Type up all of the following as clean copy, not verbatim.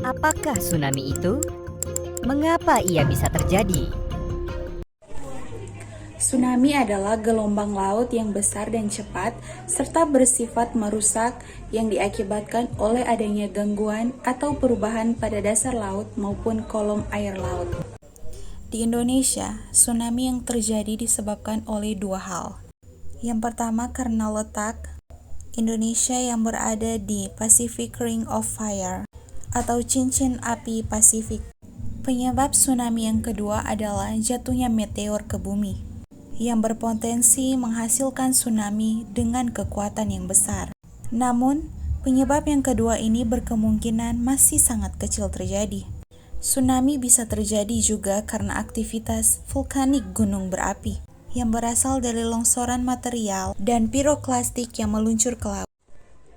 Apakah tsunami itu? Mengapa ia bisa terjadi? Tsunami adalah gelombang laut yang besar dan cepat, serta bersifat merusak yang diakibatkan oleh adanya gangguan atau perubahan pada dasar laut maupun kolom air laut. Di Indonesia, tsunami yang terjadi disebabkan oleh dua hal. Yang pertama karena letak Indonesia yang berada di Pacific Ring of Fire atau cincin api Pasifik. Penyebab tsunami yang kedua adalah jatuhnya meteor ke bumi yang berpotensi menghasilkan tsunami dengan kekuatan yang besar. Namun, penyebab yang kedua ini berkemungkinan masih sangat kecil terjadi. Tsunami bisa terjadi juga karena aktivitas vulkanik gunung berapi yang berasal dari longsoran material dan piroklastik yang meluncur ke laut.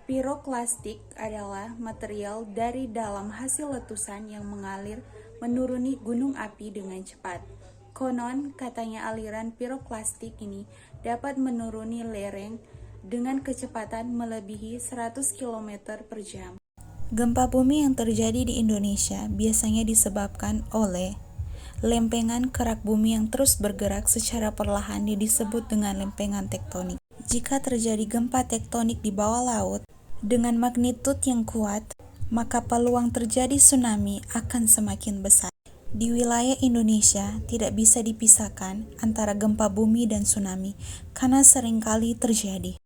Piroklastik adalah material dari dalam hasil letusan yang mengalir menuruni gunung api dengan cepat. Konon, katanya aliran piroklastik ini dapat menuruni lereng dengan kecepatan melebihi 100 km per jam. Gempa bumi yang terjadi di Indonesia biasanya disebabkan oleh lempengan kerak bumi yang terus bergerak secara perlahan disebut dengan lempengan tektonik. Jika terjadi gempa tektonik di bawah laut dengan magnitud yang kuat, maka peluang terjadi tsunami akan semakin besar. Di wilayah Indonesia tidak bisa dipisahkan antara gempa bumi dan tsunami karena seringkali terjadi.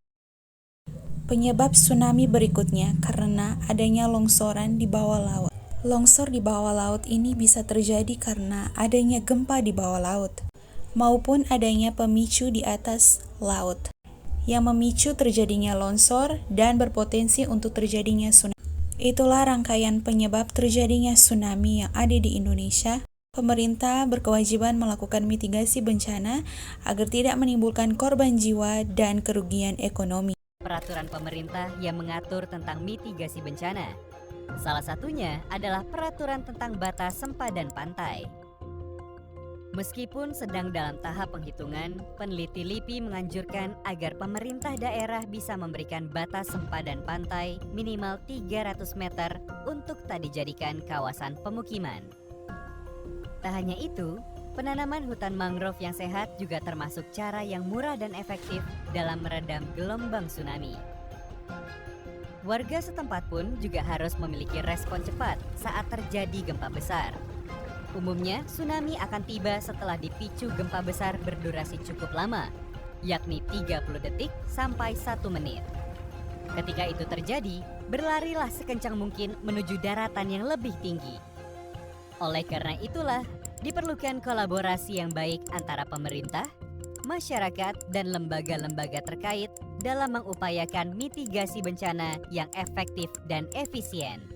Penyebab tsunami berikutnya karena adanya longsoran di bawah laut. Longsor di bawah laut ini bisa terjadi karena adanya gempa di bawah laut maupun adanya pemicu di atas laut yang memicu terjadinya longsor dan berpotensi untuk terjadinya tsunami. Itulah rangkaian penyebab terjadinya tsunami yang ada di Indonesia. Pemerintah berkewajiban melakukan mitigasi bencana agar tidak menimbulkan korban jiwa dan kerugian ekonomi. Peraturan pemerintah yang mengatur tentang mitigasi bencana. Salah satunya adalah peraturan tentang batas sempadan pantai. Meskipun sedang dalam tahap penghitungan, peneliti LIPI menganjurkan agar pemerintah daerah bisa memberikan batas sempadan pantai minimal 300 meter untuk tak dijadikan kawasan pemukiman. Tak hanya itu, penanaman hutan mangrove yang sehat juga termasuk cara yang murah dan efektif dalam meredam gelombang tsunami. Warga setempat pun juga harus memiliki respon cepat saat terjadi gempa besar. Umumnya, tsunami akan tiba setelah dipicu gempa besar berdurasi cukup lama, yakni 30 detik sampai 1 menit. Ketika itu terjadi, berlarilah sekencang mungkin menuju daratan yang lebih tinggi. Oleh karena itulah, diperlukan kolaborasi yang baik antara pemerintah, masyarakat, dan lembaga-lembaga terkait dalam mengupayakan mitigasi bencana yang efektif dan efisien.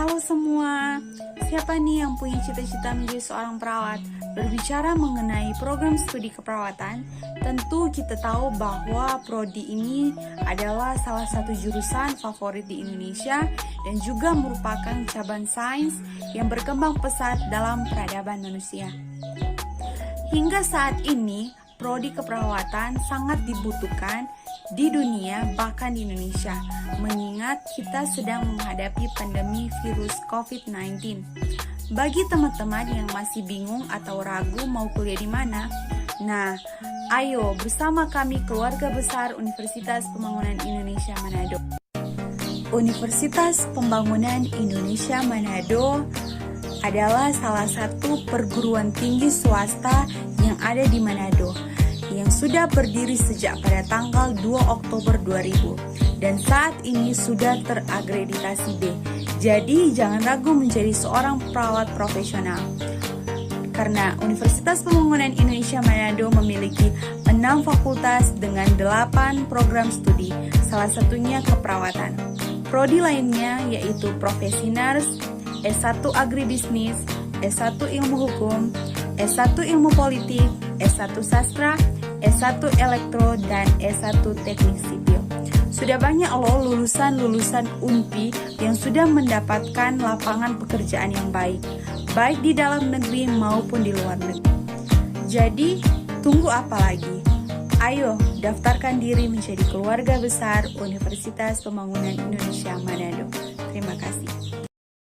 Halo semua, siapa nih yang punya cita-cita menjadi seorang perawat? Berbicara mengenai program studi keperawatan, tentu kita tahu bahwa prodi ini adalah salah satu jurusan favorit di Indonesia dan juga merupakan cabang sains yang berkembang pesat dalam peradaban manusia. Hingga saat ini, prodi keperawatan sangat dibutuhkan di dunia bahkan di Indonesia, mengingat kita sedang menghadapi pandemi virus COVID-19. Bagi teman-teman yang masih bingung atau ragu mau kuliah di mana, nah, ayo bersama kami keluarga besar Universitas Pembangunan Indonesia Manado. Universitas Pembangunan Indonesia Manado adalah salah satu perguruan tinggi swasta yang ada di Manado, yang sudah berdiri sejak pada tanggal 2 Oktober 2000 dan saat ini sudah terakreditasi B. Jadi jangan ragu menjadi seorang perawat profesional. Karena Universitas Pembangunan Indonesia Manado memiliki 6 fakultas dengan 8 program studi, salah satunya keperawatan. Prodi lainnya yaitu Profesi Nurse, S1 Agribisnis, S1 Ilmu Hukum, S1 Ilmu Politik, S1 Sastra, S1 Elektro, dan S1 Teknik Sipil. Sudah banyak loh lulusan-lulusan UNPI yang sudah mendapatkan lapangan pekerjaan yang baik di dalam negeri maupun di luar negeri. Jadi, tunggu apa lagi? Ayo, daftarkan diri menjadi keluarga besar Universitas Pembangunan Indonesia Manado. Terima kasih.